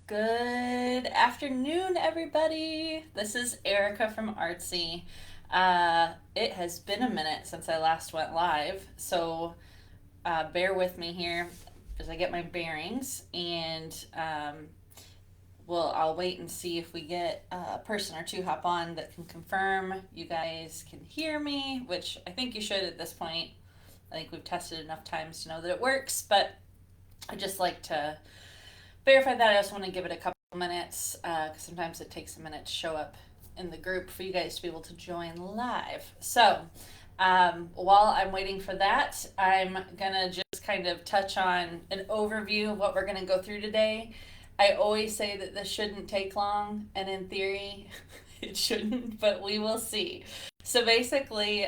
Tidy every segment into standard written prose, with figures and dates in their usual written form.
Good afternoon, everybody. This is Erica from Artsi. It has been a minute since I last went live, so bear with me here as I get my bearings, and I'll wait and see if we get a person or two hop on that can confirm you guys can hear me, which I think you should at this point. I think we've tested enough times to know that it works, but I just like to verify that. I also want to give it a couple minutes because sometimes it takes a minute to show up in the group for you guys to be able to join live. So while I'm waiting for that, I'm gonna just kind of touch on an overview of what we're gonna go through today. I always say that this shouldn't take long, and in theory, it shouldn't, but we will see. So basically,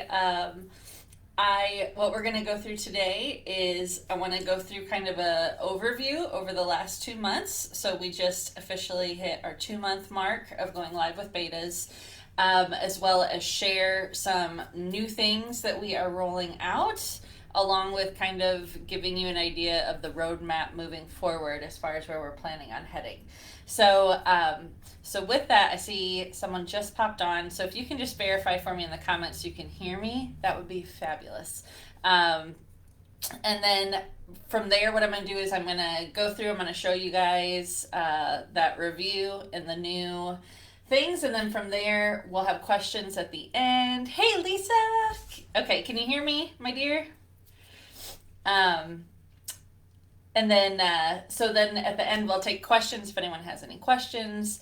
I what we're going to go through today is I want to go through kind of a overview over the last 2 months. So we just officially hit our 2 month mark of going live with betas, as well as share some new things that we are rolling out, along with kind of giving you an idea of the roadmap moving forward as far as where we're planning on heading. So, so with that, I see someone just popped on. So if you can just verify for me in the comments you can hear me, that would be fabulous. And then from there, what I'm going to do is I'm going to go through, I'm going to show you guys that review and the new things. And then from there, we'll have questions at the end. Hey, Lisa. Okay, can you hear me, my dear? Um, and then, so then at the end, we'll take questions if anyone has any questions.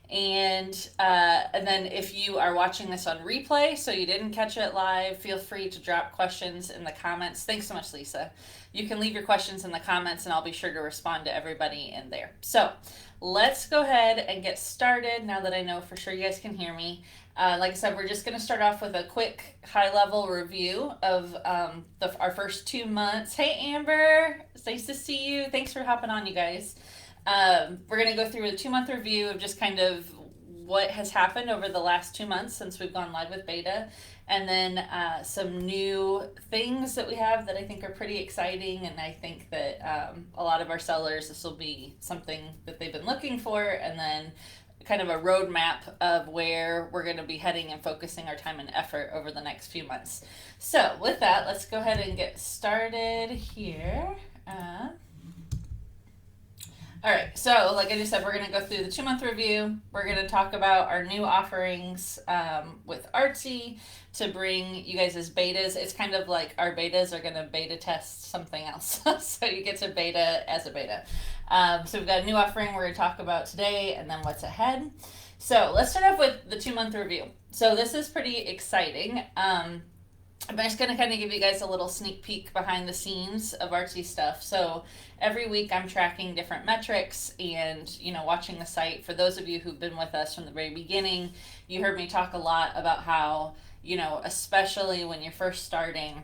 And then if you are watching this on replay, so you didn't catch it live, feel free to drop questions in the comments. Thanks so much, Lisa. You can leave your questions in the comments, and I'll be sure to respond to everybody in there. So let's go ahead and get started now that I know for sure you guys can hear me. Like I said, we're just going to start off with a quick high-level review of our first 2 months. Hey, Amber. It's nice to see you. Thanks for hopping on, you guys. We're going to go through a 2 month review of just kind of what has happened over the last 2 months since we've gone live with beta, and then some new things that we have that I think are pretty exciting. And I think that a lot of our sellers, this will be something that they've been looking for, and then kind of a roadmap of where we're going to be heading and focusing our time and effort over the next few months. So with that, let's go ahead and get started here. All right, so like I just said, we're going to go through the 2 month review. We're going to talk about our new offerings with Artsi to bring you guys as betas. It's kind of like our betas are going to beta test something else. So you get to beta as a beta. So we've got a new offering we're going to talk about today, and then what's ahead. So let's start off with the 2 month review. So this is pretty exciting. I'm just going to kind of give you guys a little sneak peek behind the scenes of Artsy stuff. So every week I'm tracking different metrics and, watching the site. For those of you who've been with us from the very beginning, you heard me talk a lot about how, especially when you're first starting,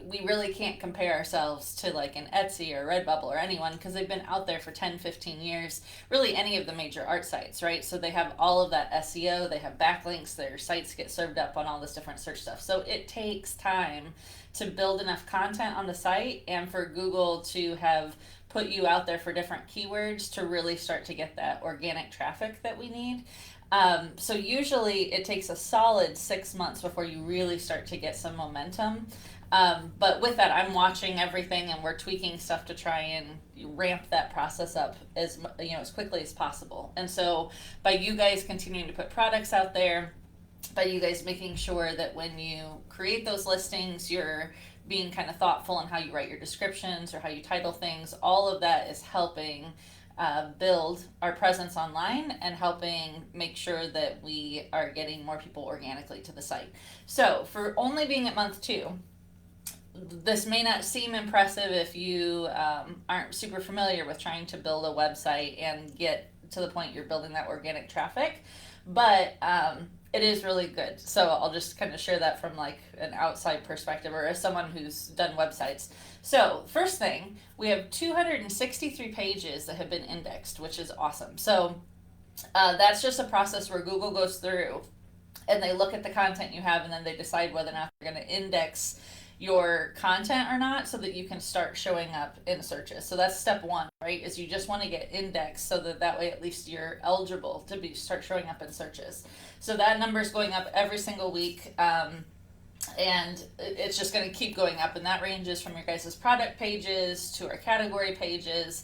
we really can't compare ourselves to like an Etsy or Redbubble or anyone because they've been out there for 10, 15 years, really any of the major art sites, right? So they have all of that SEO, they have backlinks, their sites get served up on all this different search stuff. So it takes time to build enough content on the site and for Google to have put you out there for different keywords to really start to get that organic traffic that we need. So usually it takes a solid 6 months before you really start to get some momentum. But with that, I'm watching everything and we're tweaking stuff to try and ramp that process up as quickly as possible. And so by you guys continuing to put products out there, by you guys making sure that when you create those listings, you're being kind of thoughtful in how you write your descriptions or how you title things, all of that is helping build our presence online and helping make sure that we are getting more people organically to the site. So for only being at month 2, this may not seem impressive if you aren't super familiar with trying to build a website and get to the point you're building that organic traffic, but it is really good. So I'll just kind of share that from like an outside perspective or as someone who's done websites. So first thing, we have 263 pages that have been indexed, which is awesome. So that's just a process where Google goes through and they look at the content you have and then they decide whether or not they're going to index your content or not, so that you can start showing up in searches. So that's step one, right? Is you just want to get indexed so that way at least you're eligible to be start showing up in searches. So that number is going up every single week. And it's just going to keep going up, and that ranges from your guys' product pages to our category pages,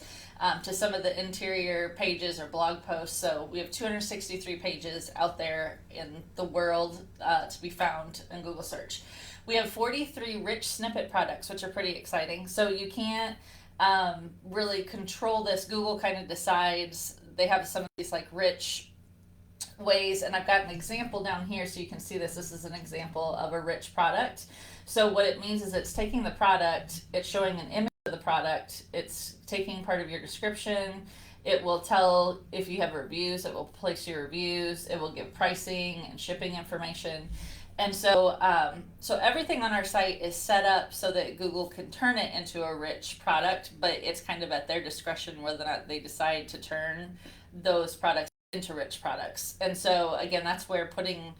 to some of the interior pages or blog posts. So we have 263 pages out there in the world to be found in Google search. We have 43 rich snippet products, which are pretty exciting. So you can't really control this. Google kind of decides. They have some of these like rich ways, and I've got an example down here so you can see this. This is an example of a rich product. So what it means is it's taking the product, it's showing an image of the product, it's taking part of your description, it will tell if you have reviews, it will place your reviews, it will give pricing and shipping information. And so everything on our site is set up so that Google can turn it into a rich product, but it's kind of at their discretion whether or not they decide to turn those products into rich products. And so again, that's where putting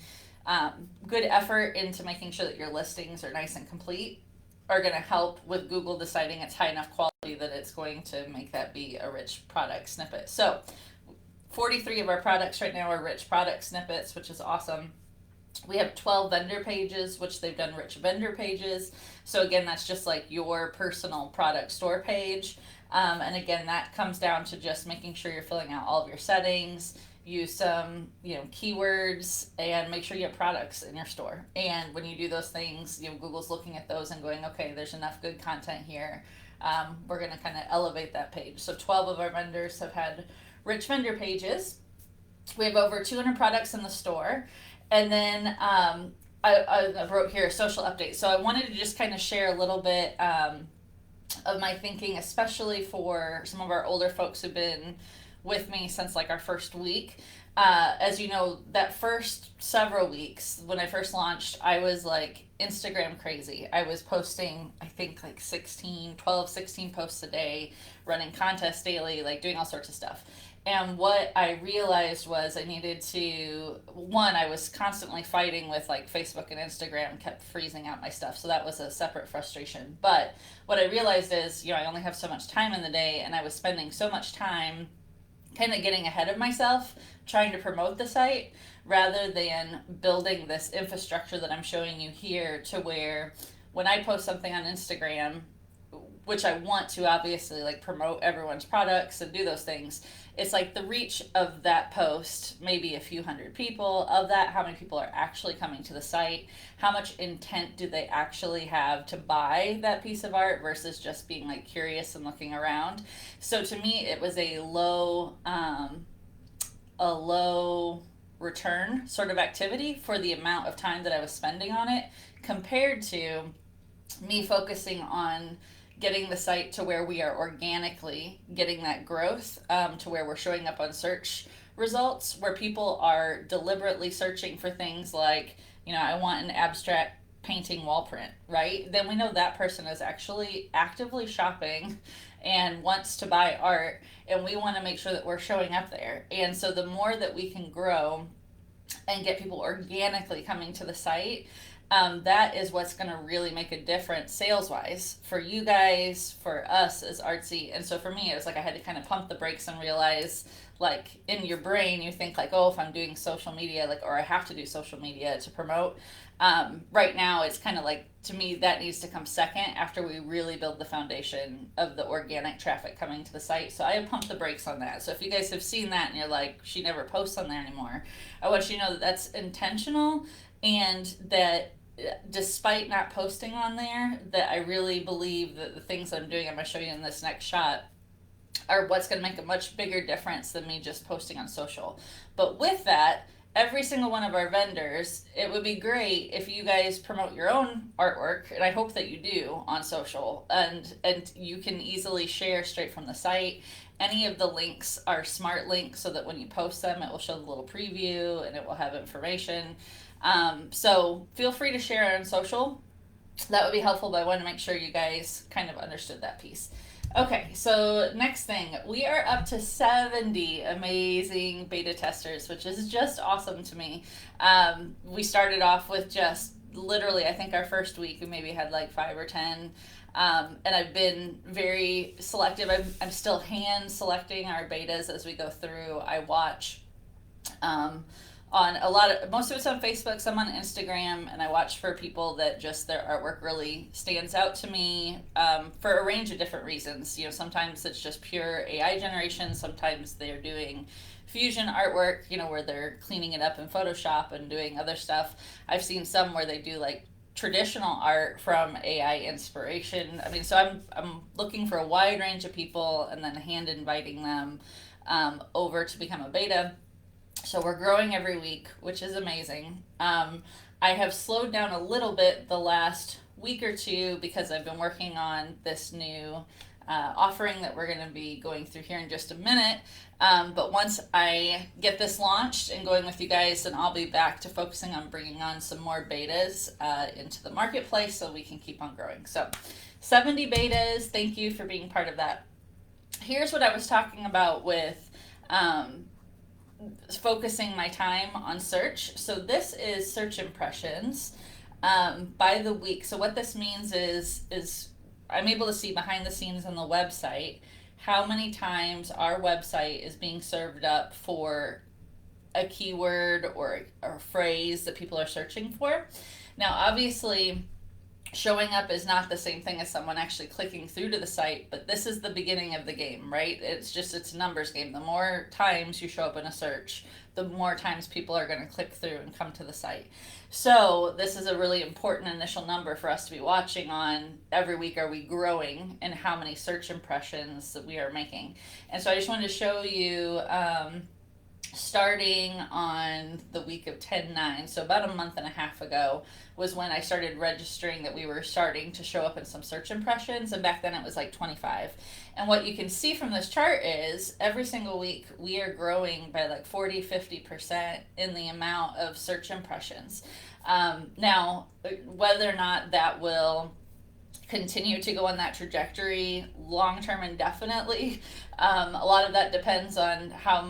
good effort into making sure that your listings are nice and complete are going to help with Google deciding it's high enough quality that it's going to make that be a rich product snippet. So 43 of our products right now are rich product snippets, which is awesome. We have 12 vendor pages, which they've done rich vendor pages. So again, that's just like your personal product store page. And again, that comes down to just making sure you're filling out all of your settings, use some, keywords, and make sure you have products in your store. And when you do those things, Google's looking at those and going, okay, there's enough good content here. We're going to kind of elevate that page. So 12 of our vendors have had rich vendor pages. We have over 200 products in the store. And then I wrote here a social update. So I wanted to just kind of share a little bit of my thinking, especially for some of our older folks who've been with me since like our first week. As you know, that first several weeks when I first launched, I was like Instagram crazy. I was posting, I think, like 16 posts a day, running contests daily, like doing all sorts of stuff. And what I realized was I needed to, one, I was constantly fighting with like Facebook and Instagram, kept freezing out my stuff. So that was a separate frustration. But what I realized is, I only have so much time in the day, and I was spending so much time kind of getting ahead of myself, trying to promote the site rather than building this infrastructure that I'm showing you here, to where when I post something on Instagram, which I want to obviously like promote everyone's products and do those things, it's like the reach of that post, maybe a few hundred people. Of that, how many people are actually coming to the site? How much intent do they actually have to buy that piece of art versus just being like curious and looking around? So to me, it was a low return sort of activity for the amount of time that I was spending on it, compared to me focusing on getting the site to where we are organically getting that growth, to where we're showing up on search results, where people are deliberately searching for things like, I want an abstract painting wall print, right? Then we know that person is actually actively shopping and wants to buy art, and we want to make sure that we're showing up there. And so the more that we can grow and get people organically coming to the site, that is what's going to really make a difference sales wise for you guys, for us as Artsy. And so for me, it was like I had to kind of pump the brakes and realize, like, in your brain, you think like, oh, if I'm doing social media, like, or I have to do social media to promote. Right now, it's kind of like, to me, that needs to come second after we really build the foundation of the organic traffic coming to the site. So I have pumped the brakes on that. So if you guys have seen that and you're like, she never posts on there anymore, I want you to know that that's intentional, and that despite not posting on there, that I really believe that the things I'm doing, I'm going to show you in this next shot, are what's going to make a much bigger difference than me just posting on social. But with that, every single one of our vendors, it would be great if you guys promote your own artwork, and I hope that you do, on social, and you can easily share straight from the site. Any of the links are smart links, so that when you post them, it will show the little preview and it will have information. So feel free to share it on social. That would be helpful, but I want to make sure you guys kind of understood that piece. Okay, so next thing, we are up to 70 amazing beta testers, which is just awesome to me. We started off with just literally, I think our first week we maybe had like 5 or 10. And I've been very selective. I'm still hand selecting our betas as we go through. I watch um, on a lot of, most of it's on Facebook, some on Instagram, and I watch for people that just their artwork really stands out to me for a range of different reasons. You know, sometimes it's just pure AI generation, sometimes they're doing fusion artwork, you know, where they're cleaning it up in Photoshop and doing other stuff. I've seen some where they do like traditional art from AI inspiration. I mean, so I'm looking for a wide range of people and then hand inviting them over to become a beta. So we're growing every week, which is amazing. I have slowed down a little bit the last week or two because I've been working on this new offering that we're going to be going through here in just a minute. But once I get this launched and going with you guys, then I'll be back to focusing on bringing on some more betas into the marketplace so we can keep on growing. So 70 betas, thank you for being part of that. Here's what I was talking about with focusing my time on search. So this is search impressions by the week. So what this means is I'm able to see behind the scenes on the website how many times our website is being served up for a keyword or a phrase that people are searching for. Now, obviously, showing up is not the same thing as someone actually clicking through to the site, but this is the beginning of the game, right? It's a numbers game. The more times you show up in a search, the more times people are going to click through and come to the site. So this is a really important initial number for us to be watching on. Every week, are we growing and how many search impressions that we are making? And so I just wanted to show you starting on the week of 10/9, so about a month and a half ago, was when I started registering that we were starting to show up in some search impressions, and back then it was like 25. And what you can see from this chart is every single week we are growing by like 40-50% in the amount of search impressions. Now, whether or not that will continue to go on that trajectory long term indefinitely, a lot of that depends on how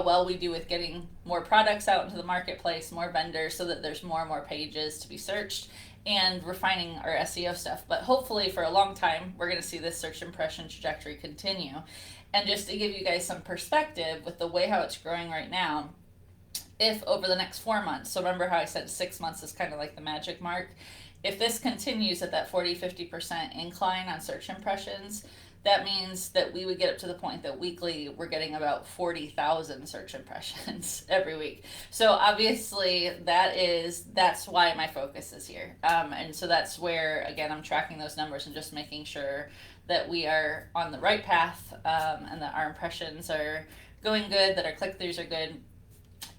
well we do with getting more products out into the marketplace, more vendors, so that there's more and more pages to be searched, and refining our SEO stuff. But hopefully for a long time we're going to see this search impression trajectory continue. And just to give you guys some perspective with the way how it's growing right now, if over the next 4 months, so remember how I said 6 months is kind of like the magic mark, if this continues at that 40-50% incline on search impressions, that means that we would get up to the point that weekly we're getting about 40,000 search impressions every week. So obviously that's why my focus is here. And so that's where, again, I'm tracking those numbers and just making sure that we are on the right path, and that our impressions are going good, that our click-throughs are good.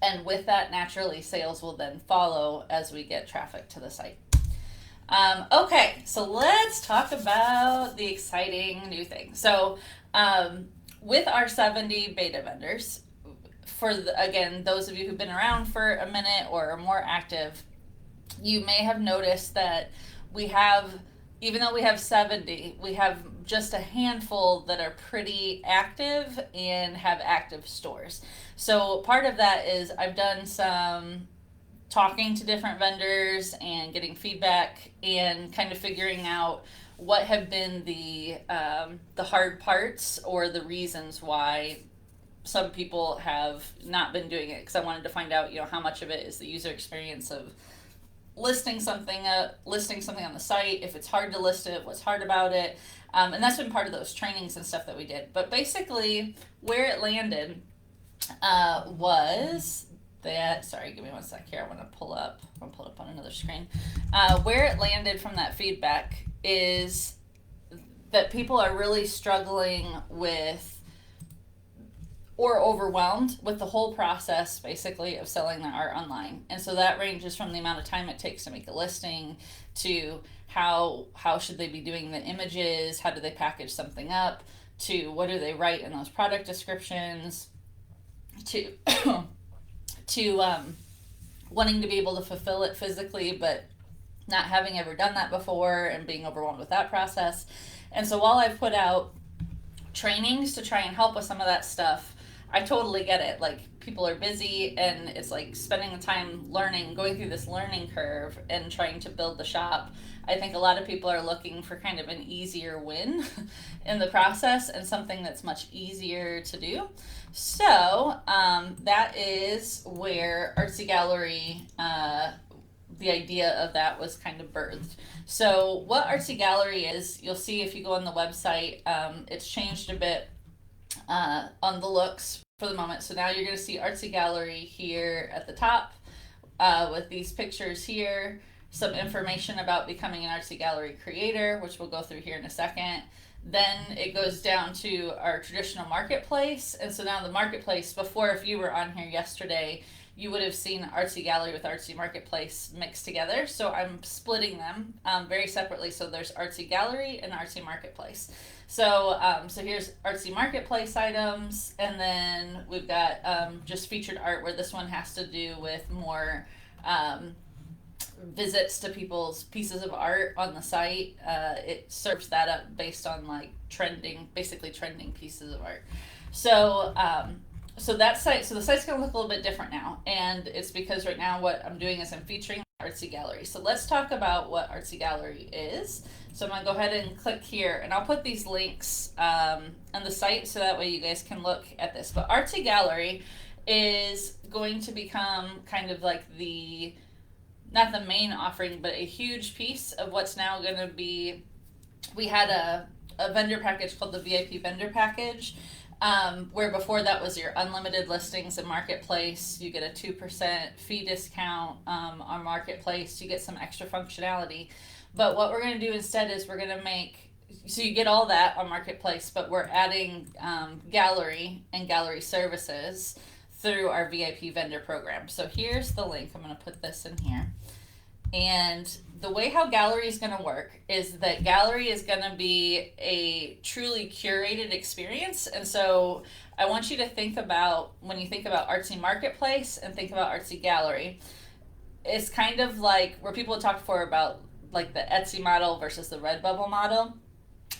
And with that, naturally, sales will then follow as we get traffic to the site. Okay, so let's talk about the exciting new thing. So with our 70 beta vendors, again, those of you who've been around for a minute or are more active, you may have noticed that we have, even though we have 70, we have just a handful that are pretty active and have active stores. So part of that is I've done some talking to different vendors and getting feedback and kind of figuring out what have been the hard parts or the reasons why some people have not been doing it, because I wanted to find out, how much of it is the user experience of listing something on the site, if it's hard to list it, what's hard about it, and that's been part of those trainings and stuff that we did. But basically where it landed was that, sorry, give me one sec here, I want to pull it up on another screen. Where it landed from that feedback is that people are really struggling with or overwhelmed with the whole process, basically, of selling their art online. And so that ranges from the amount of time it takes to make a listing to how should they be doing the images, how do they package something up, to what do they write in those product descriptions, to wanting to be able to fulfill it physically, but not having ever done that before and being overwhelmed with that process. And so while I've put out trainings to try and help with some of that stuff, I totally get it. Like, people are busy, and it's like spending the time learning, going through this learning curve and trying to build the shop. I think a lot of people are looking for kind of an easier win in the process and something that's much easier to do. So that is where Artsy Gallery, the idea of that was kind of birthed. So, what Artsy Gallery is, you'll see if you go on the website, it's changed a bit on the looks for the moment. So now you're going to see Artsy Gallery here at the top with these pictures here, some information about becoming an Artsy Gallery creator, which we'll go through here in a second. Then it goes down to our traditional marketplace. And so now the marketplace, before, if you were on here yesterday, you would have seen Artsy Gallery with Artsy Marketplace mixed together. So I'm splitting them very separately. So there's Artsy Gallery and Artsy Marketplace. So here's Artsy Marketplace items, and then we've got just featured art, where this one has to do with more visits to people's pieces of art on the site. It serves that up based on like basically trending pieces of art. So that site, so the site's gonna look a little bit different now, and it's because right now what I'm doing is I'm featuring Artsy Gallery. So let's talk about what Artsy Gallery is. So I'm gonna go ahead and click here, and I'll put these links on the site so that way you guys can look at this. But Artsy Gallery is going to become kind of like not the main offering, but a huge piece of what's now going to be. We had a vendor package called the VIP vendor package, where before that was your unlimited listings in Marketplace. You get a 2% fee discount on Marketplace. You get some extra functionality. But what we're going to do instead is we're going to make, so you get all that on Marketplace, but we're adding gallery and gallery services through our VIP vendor program. So here's the link. I'm going to put this in here. And the way how gallery is going to work is that gallery is going to be a truly curated experience. And so I want you to think about, when you think about Artsy Marketplace and think about Artsy Gallery, it's kind of like where people talk before about like the Etsy model versus the Redbubble model.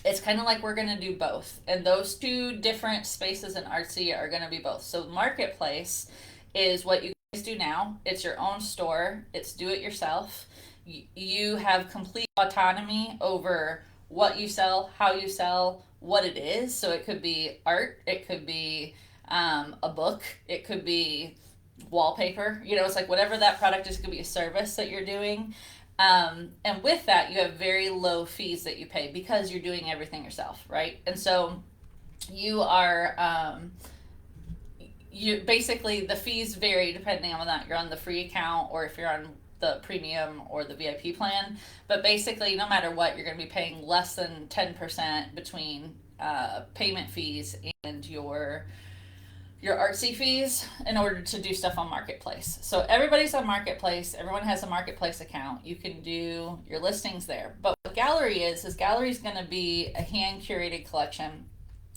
It's kind of like we're going to do both. And those two different spaces in Artsy are going to be both. So Marketplace is what you guys do now. It's your own store. It's do it yourself. You have complete autonomy over what you sell, how you sell, what it is. So it could be art. It could be a book. It could be wallpaper. It's like whatever that product is, it could be a service that you're doing. And with that, you have very low fees that you pay because you're doing everything yourself, right? And so you are, you basically, the fees vary depending on whether you're on the free account or if you're on the premium or the VIP plan. But basically, no matter what, you're going to be paying less than 10% between payment fees and your Artsy fees in order to do stuff on Marketplace. So everybody's on Marketplace. Everyone has a Marketplace account. You can do your listings there. But what Gallery is Gallery is going to be a hand-curated collection.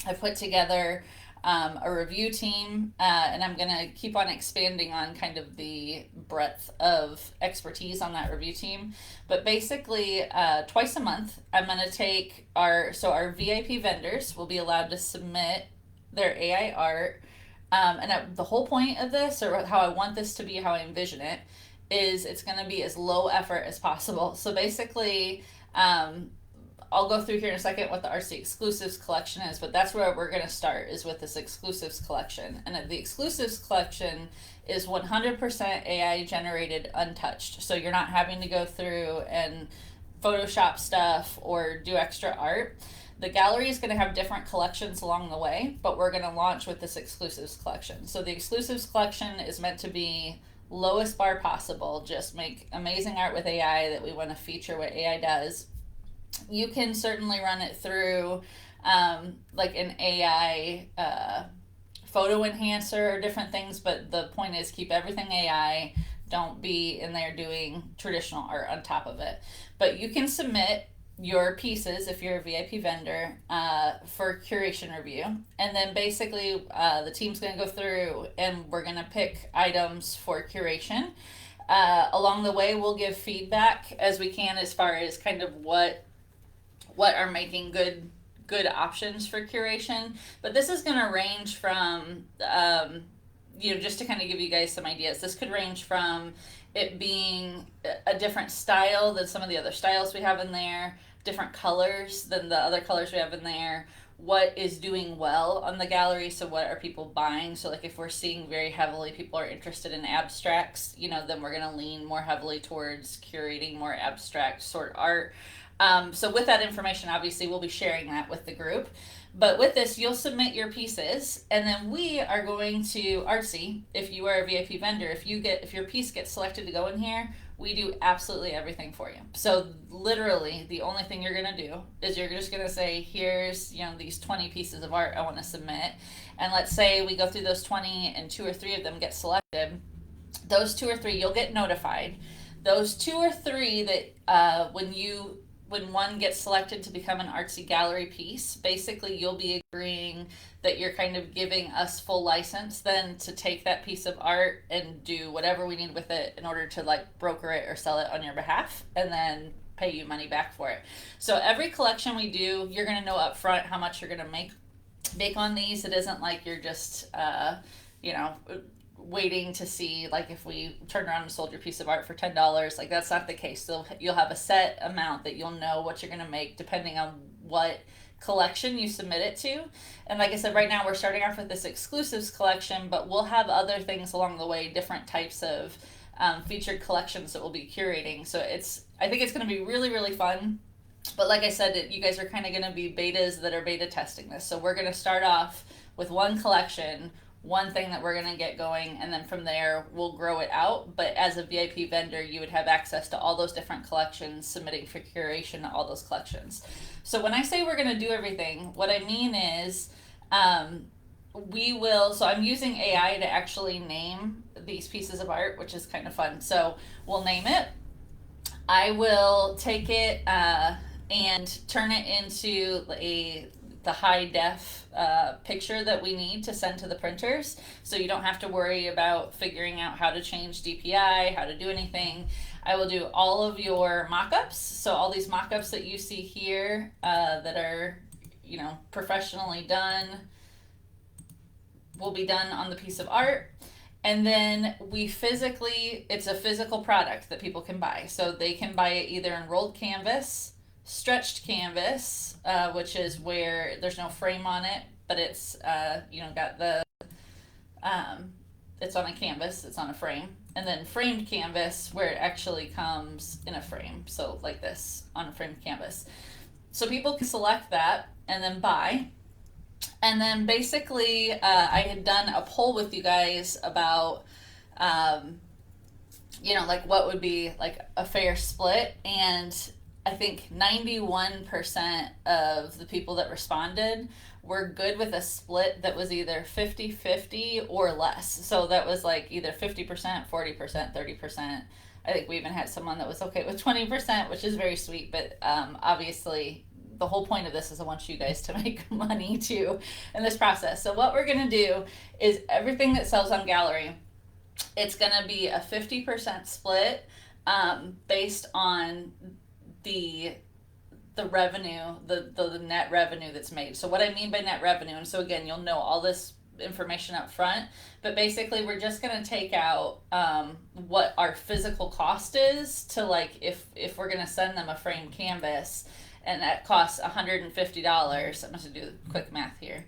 I've put together a review team, and I'm going to keep on expanding on kind of the breadth of expertise on that review team. But basically, twice a month, I'm going to take our VIP vendors will be allowed to submit their AI art. The whole point of this, or how I want this to be, how I envision it, is it's going to be as low effort as possible. So basically, I'll go through here in a second what the Artsy Exclusives collection is, but that's where we're going to start, is with this Exclusives collection. And the Exclusives collection is 100% AI generated, untouched. So you're not having to go through and Photoshop stuff or do extra art. The gallery is going to have different collections along the way, but we're going to launch with this Exclusives collection. So the Exclusives collection is meant to be lowest bar possible, just make amazing art with AI that we want to feature what AI does. You can certainly run it through like an AI photo enhancer or different things, but the point is keep everything AI. Don't be in there doing traditional art on top of it. But you can submit your pieces if you're a VIP vendor for curation review, and then basically the team's going to go through and we're going to pick items for curation. Along the way, we'll give feedback as we can as far as kind of what are making good good options for curation. But this is going to range from, just to kind of give you guys some ideas, this could range from it being a different style than some of the other styles we have in there, different colors than the other colors we have in there, what is doing well on the gallery, so what are people buying. So like if we're seeing very heavily people are interested in abstracts, then we're going to lean more heavily towards curating more abstract sort art. So with that information, obviously we'll be sharing that with the group. But with this, you'll submit your pieces, and then we are going to Artsi. If you are a VIP vendor, if your piece gets selected to go in here, we do absolutely everything for you. So literally, the only thing you're gonna do is you're just gonna say, here's these 20 pieces of art I want to submit, and let's say we go through those 20 and 2 or 3 of them get selected. Those 2 or 3 you'll get notified. Those 2 or 3 that when one gets selected to become an Artsi gallery piece, basically you'll be agreeing that you're kind of giving us full license then to take that piece of art and do whatever we need with it in order to like broker it or sell it on your behalf, and then pay you money back for it. So every collection we do, you're going to know up front how much you're going to make on these. It isn't like you're just waiting to see like if we turned around and sold your piece of art for $10. Like that's not the case. So you'll have a set amount that you'll know what you're going to make depending on what collection you submit it to. And like I said, right now we're starting off with this exclusives collection, but we'll have other things along the way, different types of featured collections that we'll be curating. So I think it's going to be really, really fun. But like I said, you guys are kind of going to be betas that are beta testing this. So we're going to start off with one collection, one thing that we're going to get going, and then from there we'll grow it out. But as a VIP vendor, you would have access to all those different collections, submitting for curation to all those collections. So when I say we're going to do everything, what I mean is so I'm using AI to actually name these pieces of art, which is kind of fun. So we'll name it. I will take it and turn it into the high def picture that we need to send to the printers, so you don't have to worry about figuring out how to change DPI, how to do anything. I will do all of your mock-ups, so all these mock-ups that you see here that are professionally done will be done on the piece of art. And then it's a physical product that people can buy, so they can buy it either in rolled canvas, stretched canvas, which is where there's no frame on it, but it's got the it's on a canvas, it's on a frame, and then framed canvas where it actually comes in a frame, so like this on a framed canvas. So people can select that and then buy. And then basically I had done a poll with you guys about like what would be like a fair split, and I think 91% of the people that responded were good with a split that was either 50-50 or less. So that was like either 50%, 40%, 30%. I think we even had someone that was okay with 20%, which is very sweet. But obviously, the whole point of this is I want you guys to make money too in this process. So what we're going to do is everything that sells on Gallery, it's going to be a 50% split based on the revenue, the net revenue that's made. So what I mean by net revenue, and so again, you'll know all this information up front, but basically we're just going to take out what our physical cost is to, like, if we're going to send them a framed canvas and that costs $150. I'm going to do quick math here.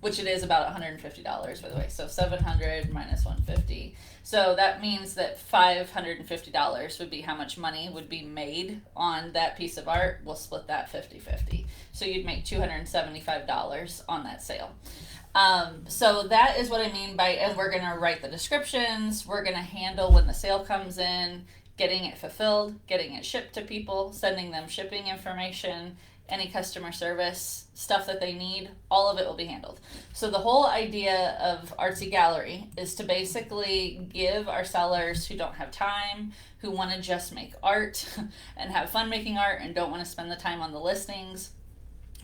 Which it is about $150, by the way. So 700 minus 150. So that means that $550 would be how much money would be made on that piece of art. We'll split that 50-50. So you'd make $275 on that sale. So that is what I mean by, and we're going to write the descriptions. We're going to handle when the sale comes in, getting it fulfilled, getting it shipped to people, sending them shipping information, any customer service stuff that they need, all of it will be handled. So the whole idea of Artsi Gallery is to basically give our sellers who don't have time, who want to just make art and have fun making art and don't want to spend the time on the listings,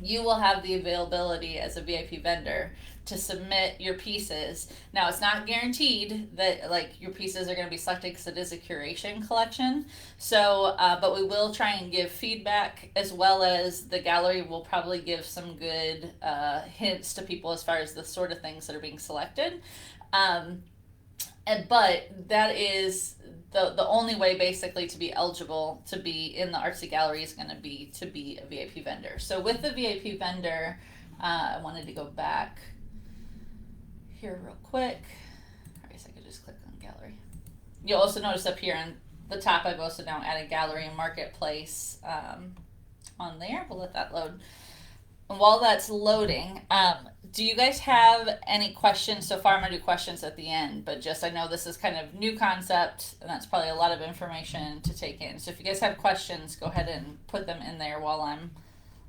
you will have the availability as a VIP vendor to submit your pieces. Now, it's not guaranteed that like your pieces are going to be selected because it is a curation collection. So, but we will try and give feedback, as well as the gallery will probably give some good hints to people as far as the sort of things that are being selected. Um, but that is the only way basically to be eligible to be in the Artsy Gallery is going to be a VIP vendor. So with the VIP vendor, I wanted to go back here real quick. I guess I could just click on gallery. You'll also notice up here on the top, I've also now added gallery and marketplace on there. We'll let that load. And while that's loading, do you guys have any questions so far? I'm gonna do questions at the end, but just I know this is kind of new concept, and that's probably a lot of information to take in. So if you guys have questions, go ahead and put them in there while I'm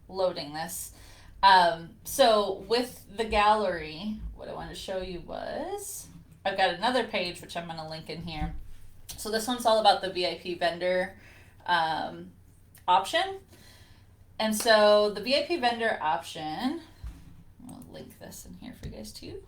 loading this. So with the gallery, what I wanted to show you was I've got another page which I'm gonna link in here. So this one's all about the VIP vendor option. And so the VIP vendor option, I'll link this in here for you guys too.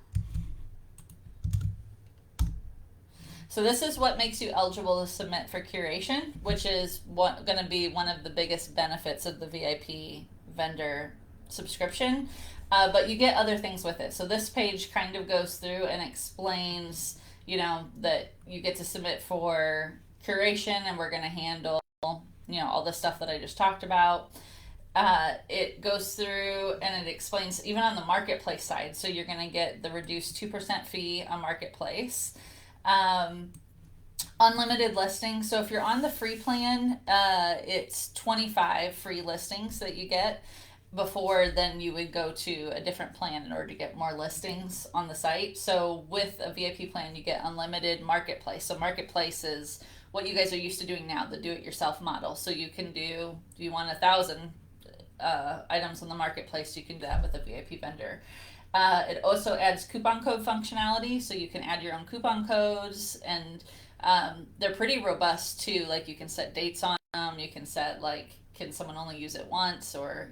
So this is what makes you eligible to submit for curation, which is going to be one of the biggest benefits of the VIP vendor subscription. But you get other things with it. So this page kind of goes through and explains, that you get to submit for curation, and we're going to handle, all the stuff that I just talked about. It goes through and it explains even on the marketplace side. So you're going to get the reduced 2% fee on marketplace. Unlimited listings. So if you're on the free plan, it's 25 free listings that you get. Before then you would go to a different plan in order to get more listings on the site. So with a VIP plan, you get unlimited marketplace. So marketplace is what you guys are used to doing now, the do-it-yourself model. So you can do, if you want 1,000 items on the marketplace, you can do that with a VIP vendor. It also adds coupon code functionality, so you can add your own coupon codes, and they're pretty robust too. Like you can set dates on them, you can set can someone only use it once, or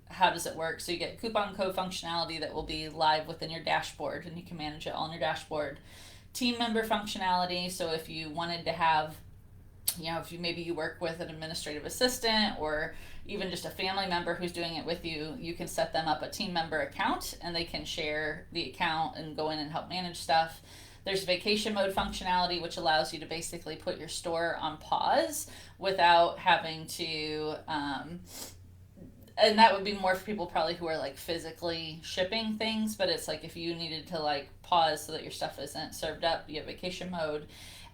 how does it work? So you get coupon code functionality that will be live within your dashboard, and you can manage it all in your dashboard. Team member functionality, so if you wanted to have, if you work with an administrative assistant or even just a family member who's doing it with you, you can set them up a team member account and they can share the account and go in and help manage stuff. There's vacation mode functionality, which allows you to basically put your store on pause without having to, and that would be more for people probably who are physically shipping things, but it's if you needed to pause so that your stuff isn't served up, you have vacation mode.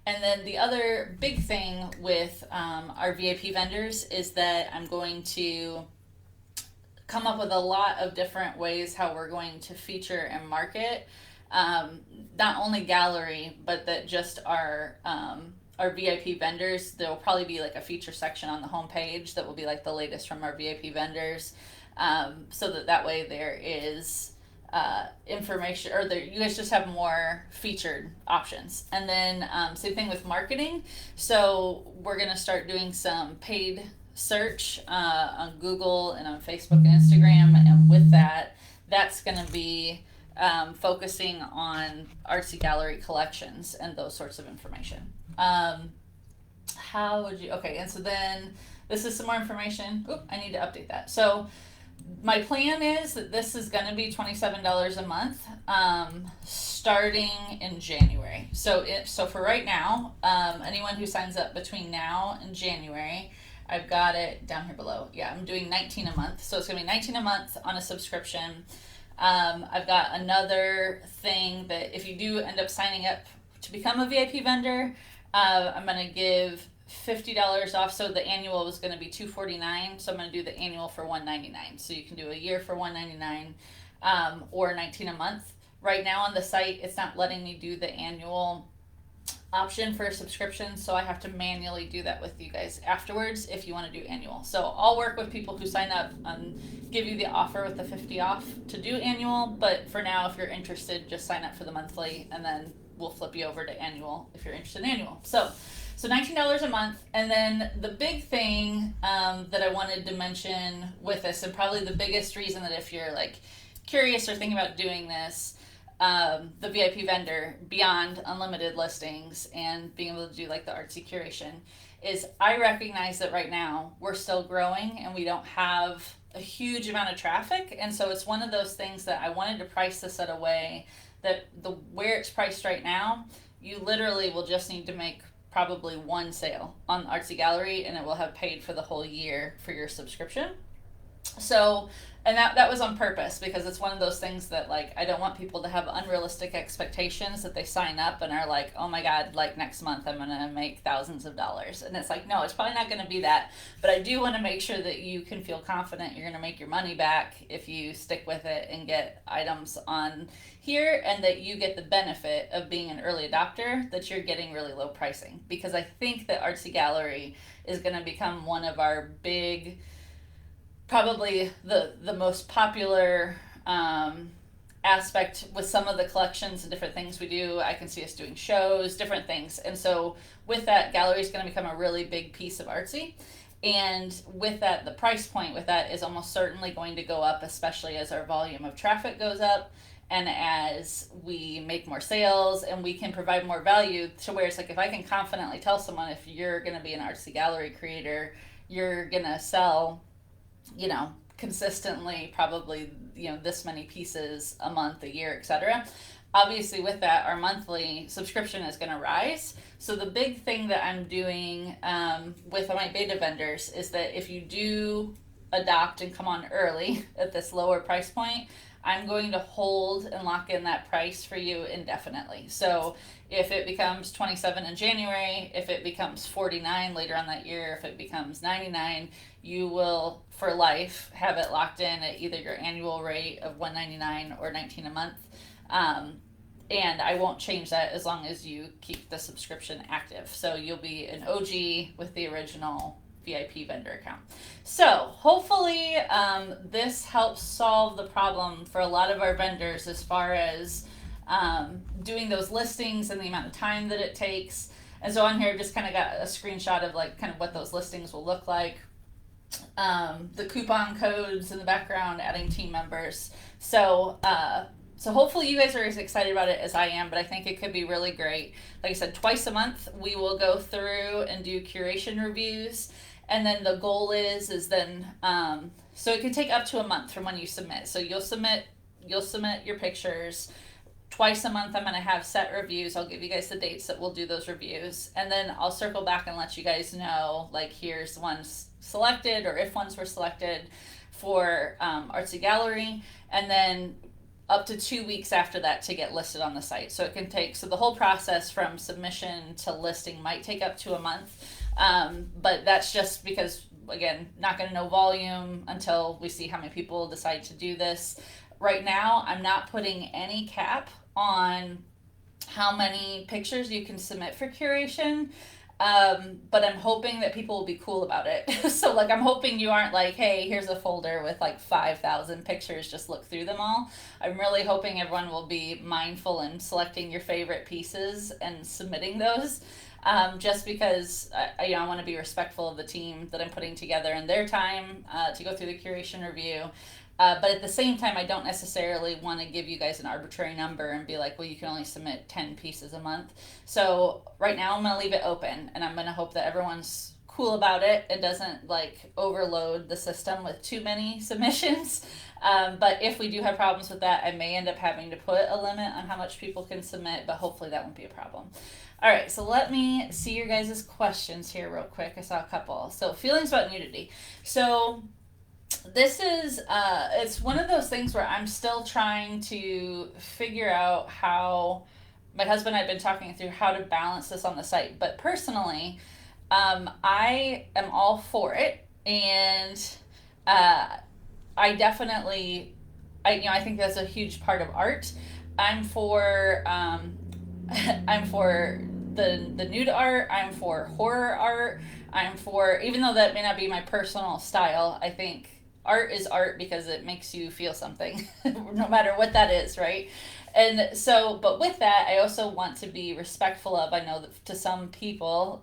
And then the other big thing with our VIP vendors is that I'm going to come up with a lot of different ways how we're going to feature and market not only gallery, but that just our VIP vendors. There will probably be a feature section on the homepage that will be the latest from our VIP vendors, so that way there is information, or you guys just have more featured options. And then same thing with marketing. So we're going to start doing some paid search on Google and on Facebook and Instagram, and with that's going to be focusing on Artsy Gallery collections and those sorts of information. How would you, okay, and so then this is some more information. Oop, I need to update that. So my plan is that this is going to be $27 a month, starting in January. So for right now, anyone who signs up between now and January, I've got it down here below. Yeah, I'm doing $19 a month. So it's going to be $19 a month on a subscription. I've got another thing that if you do end up signing up to become a VIP vendor, I'm going to give $50 off. So the annual was going to be $249, so I'm going to do the annual for $199. So you can do a year for $199, or $19 a month. Right now on the site, it's not letting me do the annual option for a subscription, so I have to manually do that with you guys afterwards if you want to do annual. So I'll work with people who sign up and give you the offer with the 50 off to do annual, but for now, if you're interested, just sign up for the monthly, and then we'll flip you over to annual if you're interested in annual. So So $19 a month. And then the big thing that I wanted to mention with this, and probably the biggest reason that if you're like curious or thinking about doing this, the VIP vendor beyond unlimited listings and being able to do like the artsy curation is I recognize that right now we're still growing and we don't have a huge amount of traffic. And so it's one of those things that I wanted to price this at a way that where it's priced right now, you literally will just need to make probably one sale on Artsy Gallery and it will have paid for the whole year for your subscription. So, and that was on purpose because it's one of those things that like I don't want people to have unrealistic expectations that they sign up and are like, oh my god, like next month I'm gonna make thousands of dollars, and it's like, no, it's probably not gonna be that. But I do want to make sure that you can feel confident you're gonna make your money back if you stick with it and get items on here, and that you get the benefit of being an early adopter, that you're getting really low pricing, because I think that Artsy Gallery is gonna become one of our big, probably the most popular aspect with some of the collections and different things we do. I can see us doing shows, different things. And so with that, gallery is going to become a really big piece of Artsy. And with that, the price point with that is almost certainly going to go up, especially as our volume of traffic goes up and as we make more sales and we can provide more value, to where it's like if I can confidently tell someone, if you're going to be an Artsy Gallery creator, you're going to sell, consistently, probably, this many pieces a month, a year, etc. Obviously, with that, our monthly subscription is going to rise. So the big thing that I'm doing with my beta vendors is that if you do adopt and come on early at this lower price point, I'm going to hold and lock in that price for you indefinitely. So if it becomes $27 in January, if it becomes $49 later on that year, if it becomes $99, you will for life have it locked in at either your annual rate of $199 or $19 a month. And I won't change that as long as you keep the subscription active. So you'll be an OG with the original VIP vendor account. So hopefully this helps solve the problem for a lot of our vendors as far as doing those listings and the amount of time that it takes. And so on here, just kind of got a screenshot of like kind of what those listings will look like. The coupon codes in the background, adding team members. So hopefully you guys are as excited about it as I am, but I think it could be really great. Like I said, twice a month we will go through and do curation reviews. And then the goal is then, so it can take up to a month from when you submit. So you'll submit your pictures. Twice a month I'm going to have set reviews. I'll give you guys the dates that we'll do those reviews. And then I'll circle back and let you guys know, like, here's ones selected, or if ones were selected for Artsy Gallery. And then up to 2 weeks after that to get listed on the site. So it can take, so the whole process from submission to listing might take up to a month. But that's just because, again, not going to know volume until we see how many people decide to do this. Right now, I'm not putting any cap on how many pictures you can submit for curation. But I'm hoping that people will be cool about it. So like, I'm hoping you aren't like, hey, here's a folder with like 5,000 pictures, just look through them all. I'm really hoping everyone will be mindful in selecting your favorite pieces and submitting those. Just because I want to be respectful of the team that I'm putting together and their time to go through the curation review. But at the same time, I don't necessarily want to give you guys an arbitrary number and be like, well, you can only submit 10 pieces a month. So right now I'm going to leave it open, and I'm going to hope that everyone's cool about it and doesn't like overload the system with too many submissions. But if we do have problems with that, I may end up having to put a limit on how much people can submit, but hopefully that won't be a problem. All right, so let me see your guys' questions here real quick. I saw a couple. So feelings about nudity. So this is, it's one of those things where I'm still trying to figure out how, my husband and I have been talking through how to balance this on the site. But personally, I am all for it. And I definitely, I think that's a huge part of art. I'm for the nude art. I'm for horror art. I'm for, even though that may not be my personal style, I think art is art because it makes you feel something, no matter what that is, right? And so, but with that, I also want to be respectful of, I know that to some people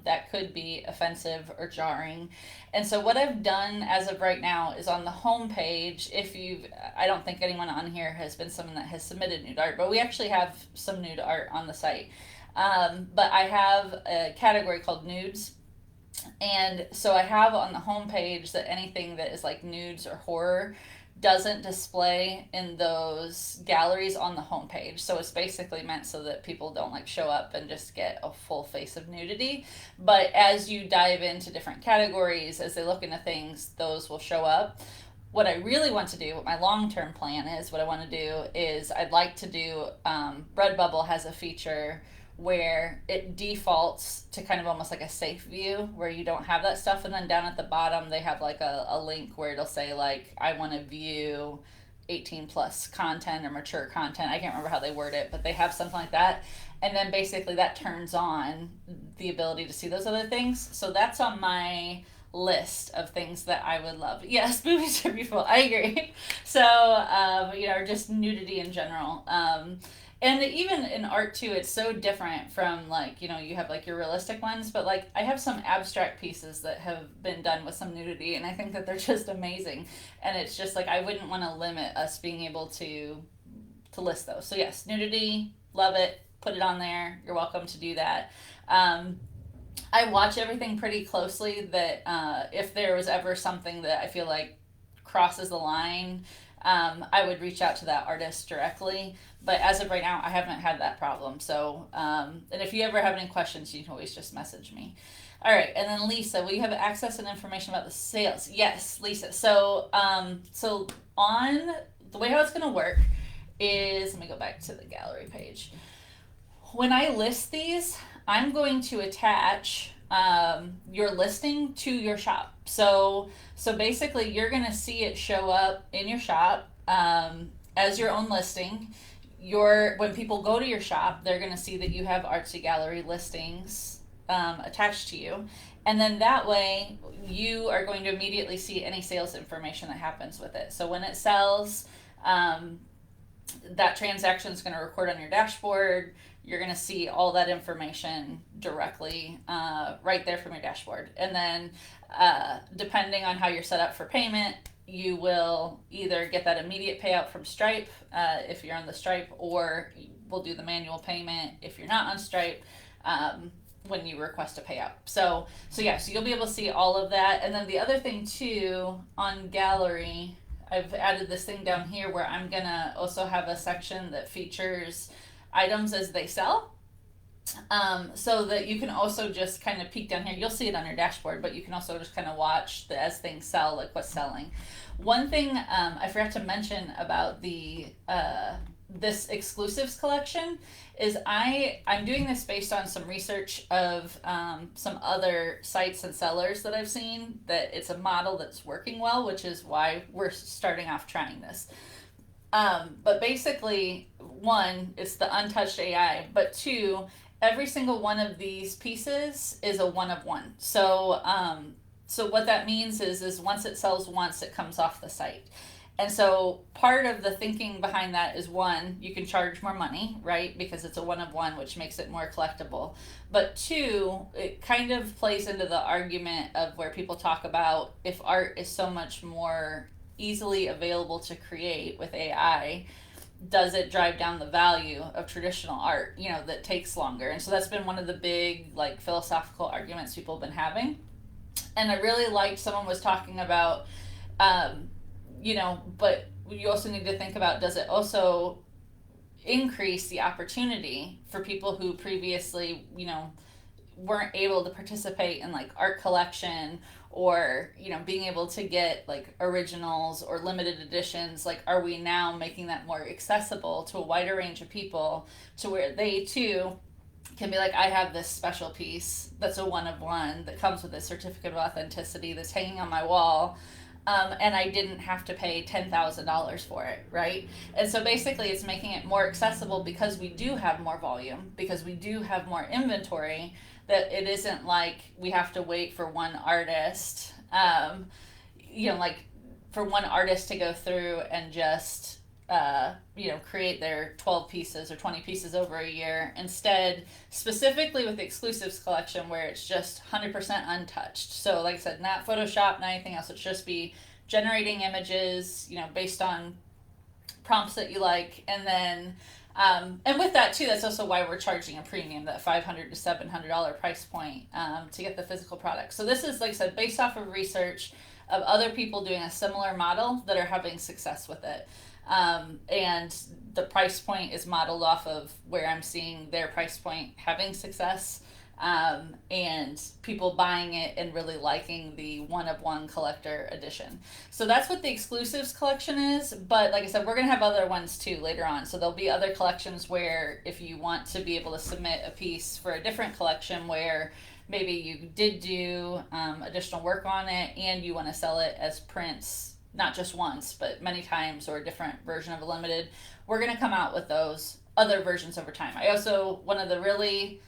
that could be offensive or jarring. And so, what I've done as of right now is on the homepage, if you've, I don't think anyone on here has been someone that has submitted nude art, but we actually have some nude art on the site. But I have a category called nudes. And so I have on the homepage that anything that is like nudes or horror doesn't display in those galleries on the homepage. So it's basically meant so that people don't like show up and just get a full face of nudity. But as you dive into different categories, as they look into things, those will show up. What I really want to do, what my long term plan is, what I want to do is I'd like to do, Redbubble has a feature where it defaults to kind of almost like a safe view where you don't have that stuff, and then down at the bottom they have like a link where it'll say like I want to view 18 plus content or mature content. I can't remember how they word it, but they have something like that, and then basically that turns on the ability to see those other things. So that's on my list of things that I would love. Yes, boobies are beautiful. I agree. So, just nudity in general. And even in art too, it's so different from like, you have like your realistic ones, but like I have some abstract pieces that have been done with some nudity, and I think that they're just amazing. And it's just like I wouldn't want to limit us being able to list those. So yes, nudity, love it. Put it on there. You're welcome to do that. I watch everything pretty closely. That if there was ever something that I feel like crosses the line, I would reach out to that artist directly. But as of right now, I haven't had that problem. So, and if you ever have any questions, you can always just message me. All right, and then Lisa, will you have access and information about the sales? Yes, Lisa. So, so on the way how it's going to work is, let me go back to the gallery page. When I list these, I'm going to attach your listing to your shop. So basically, you're going to see it show up in your shop as your own listing. When people go to your shop, they're going to see that you have Artsy Gallery listings attached to you. And then that way, you are going to immediately see any sales information that happens with it. So when it sells, that transaction is going to record on your dashboard. You're going to see all that information directly right there from your dashboard. And then depending on how you're set up for payment, you will either get that immediate payout from Stripe if you're on the Stripe, or we'll do the manual payment if you're not on Stripe when you request a payout. So you'll be able to see all of that. And then the other thing too, on Gallery, I've added this thing down here where I'm going to also have a section that features items as they sell. So that you can also just kind of peek down here. You'll see it on your dashboard, but you can also just kind of watch as things sell, like what's selling. One thing I forgot to mention about the this exclusives collection is I'm doing this based on some research of some other sites and sellers that I've seen, that it's a model that's working well, which is why we're starting off trying this. But basically, one, it's the untouched AI, but two, every single one of these pieces is a one of one. So what that means is once it sells once, it comes off the site. And so part of the thinking behind that is, one, you can charge more money, right? Because it's a one of one, which makes it more collectible. But two, it kind of plays into the argument of where people talk about if art is so much more easily available to create with AI, does it drive down the value of traditional art, that takes longer? And so that's been one of the big like philosophical arguments people have been having. And I really liked, someone was talking about, but you also need to think about, does it also increase the opportunity for people who previously, weren't able to participate in like art collection, or being able to get like originals or limited editions? Like, are we now making that more accessible to a wider range of people, to where they too can be like, I have this special piece that's a one of one that comes with a certificate of authenticity that's hanging on my wall, and I didn't have to pay $10,000 for it, right? And so basically it's making it more accessible because we do have more volume, because we do have more inventory, that it isn't like we have to wait for one artist, like for one artist to go through and just create their 12 pieces or 20 pieces over a year. Instead, specifically with the exclusives collection where it's just 100% untouched. So like I said, not Photoshop, not anything else. It's just be generating images, based on prompts that you like, and then and with that too, that's also why we're charging a premium, that $500 to $700 price point, to get the physical product. So this is, like I said, based off of research of other people doing a similar model that are having success with it. And the price point is modeled off of where I'm seeing their price point having success, and people buying it and really liking the one of one collector edition. So that's what the exclusives collection is. But like I said, we're going to have other ones too later on. So there'll be other collections where if you want to be able to submit a piece for a different collection where maybe you did do additional work on it and you want to sell it as prints, not just once, but many times, or a different version of a limited, we're going to come out with those other versions over time. I also, one of the really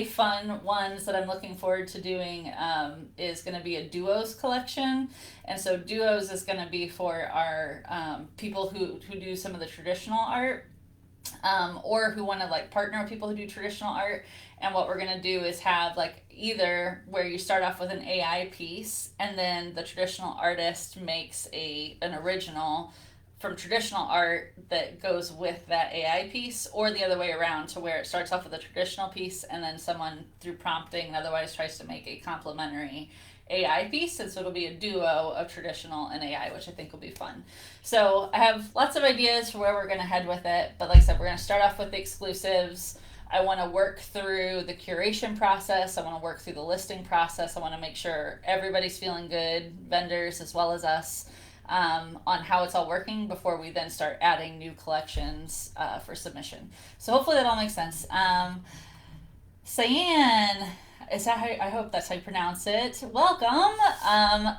fun ones that I'm looking forward to doing is going to be a duos collection. And so duos is going to be for our people who do some of the traditional art, or who want to like partner with people who do traditional art. And what we're going to do is have like either where you start off with an AI piece and then the traditional artist makes an original from traditional art that goes with that AI piece, or the other way around, to where it starts off with a traditional piece and then someone through prompting and otherwise tries to make a complementary AI piece. And so it'll be a duo of traditional and AI, which I think will be fun. So I have lots of ideas for where we're going to head with it. But like I said, we're going to start off with the exclusives. I want to work through the curation process. I want to work through the listing process. I want to make sure everybody's feeling good, vendors as well as us, on how it's all working before we then start adding new collections for submission. So hopefully that all makes sense. Cyan, is that how, I hope that's how you pronounce it. Welcome.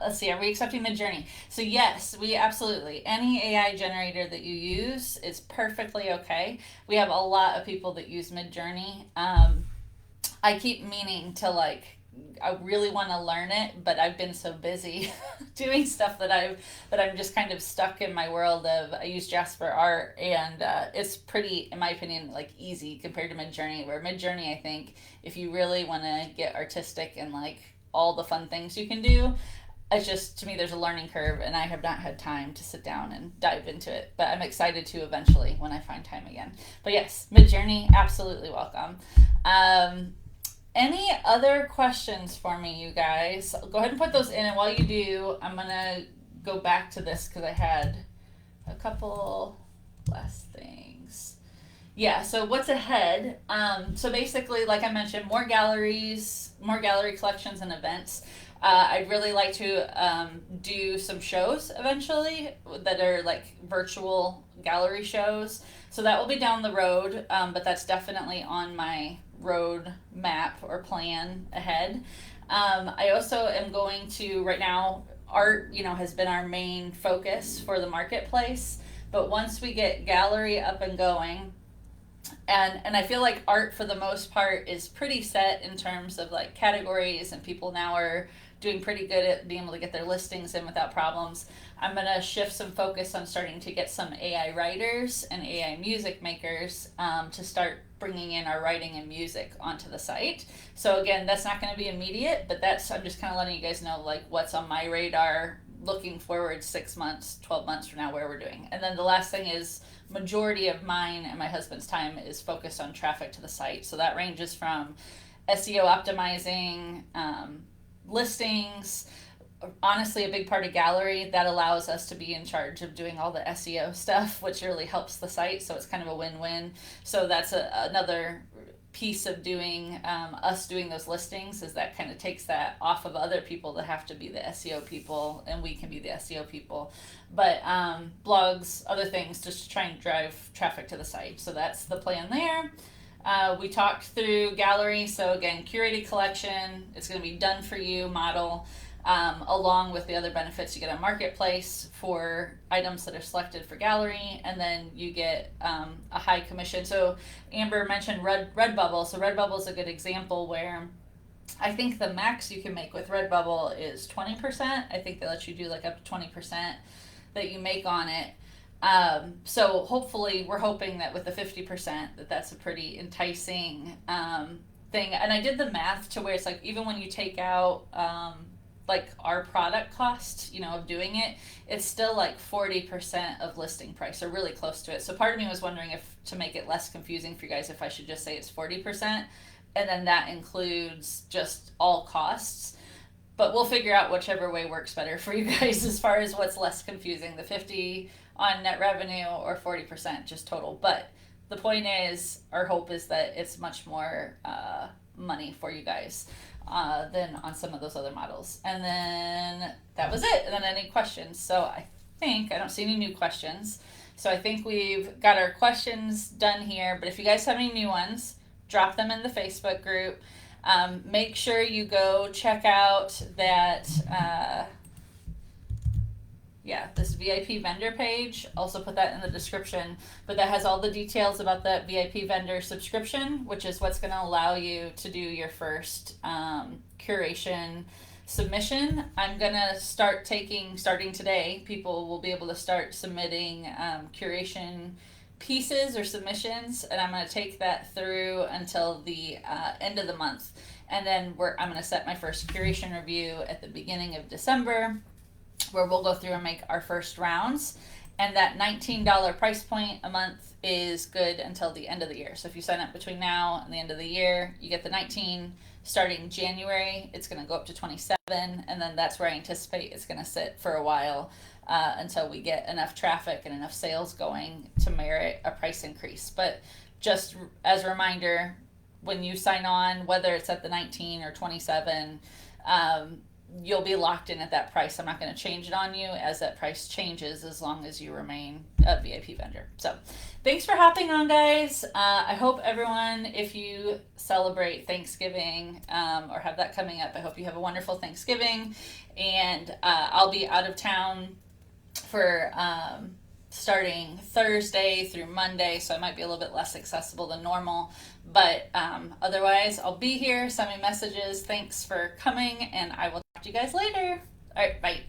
Let's see, are we accepting Midjourney? So yes, we absolutely. Any AI generator that you use is perfectly okay. We have a lot of people that use Midjourney. I keep meaning to I really want to learn it, but I've been so busy doing stuff that I'm just kind of stuck in my world of, I use Jasper Art, and it's pretty, in my opinion, easy compared to Midjourney. Where Midjourney, I think, if you really want to get artistic and all the fun things you can do, it's just, to me, there's a learning curve, and I have not had time to sit down and dive into it. But I'm excited to eventually when I find time again. But yes, Midjourney, absolutely welcome. Any other questions for me, you guys? Go ahead and put those in, and while you do, I'm going to go back to this because I had a couple last things. Yeah, so what's ahead? So basically, like I mentioned, more gallery collections and events. I'd really like to do some shows eventually that are virtual gallery shows. So that will be down the road, but that's definitely on my road map or plan ahead. I also am going to, right now, art, has been our main focus for the marketplace. But once we get gallery up and going, and I feel like art for the most part is pretty set in terms of categories, and people now are doing pretty good at being able to get their listings in without problems. I'm going to shift some focus on starting to get some AI writers and AI music makers to start bringing in our writing and music onto the site. So again, that's not going to be immediate, but I'm just kind of letting you guys know what's on my radar looking forward 6 months, 12 months from now, where we're doing. And then the last thing is, majority of mine and my husband's time is focused on traffic to the site. So that ranges from SEO optimizing, listings, honestly a big part of gallery that allows us to be in charge of doing all the SEO stuff, which really helps the site. So it's kind of a win-win. So that's another piece of doing us doing those listings, is that kind of takes that off of other people that have to be the SEO people, and we can be the SEO people. But blogs, other things, just to try and drive traffic to the site. So that's the plan there. We talked through gallery. So again, curated collection, it's going to be done for you model, along with the other benefits. You get a marketplace for items that are selected for gallery, and then you get a high commission. So Amber mentioned Redbubble. So Redbubble is a good example where I think the max you can make with Redbubble is 20%. I think they let you do up to 20% that you make on it. So hopefully we're hoping that with the 50% that's a pretty enticing thing. And I did the math to where it's like even when you take out like our product cost, of doing it, it's still like 40% of listing price, or really close to it. So part of me was wondering if to make it less confusing for you guys, if I should just say it's 40%, and then that includes just all costs. But we'll figure out whichever way works better for you guys as far as what's less confusing, the 50 on net revenue or 40% just total. But the point is, our hope is that it's much more money for you guys than on some of those other models. And then that was it. And then any questions? So I think I don't see any new questions. So I think we've got our questions done here. But if you guys have any new ones, drop them in the Facebook group. Make sure you go check out that, this VIP vendor page. Also put that in the description, but that has all the details about that VIP vendor subscription, which is what's going to allow you to do your first curation submission. I'm going to starting today, people will be able to start submitting curation pieces or submissions, and I'm going to take that through until the end of the month. And then I'm going to set my first curation review at the beginning of December, where we'll go through and make our first rounds. And that $19 price point a month is good until the end of the year. So if you sign up between now and the end of the year, you get the 19. Starting January, it's going to go up to 27, and then that's where I anticipate it's going to sit for a while until we get enough traffic and enough sales going to merit a price increase. But just as a reminder, when you sign on, whether it's at the 19 or 27, you'll be locked in at that price. I'm not going to change it on you as that price changes, as long as you remain a VIP vendor. So thanks for hopping on, guys. I hope everyone, if you celebrate Thanksgiving or have that coming up, I hope you have a wonderful Thanksgiving. And I'll be out of town for starting Thursday through Monday, so I might be a little bit less accessible than normal. But otherwise, I'll be here. Send me messages. Thanks for coming, and I will talk to you guys later. All right, bye.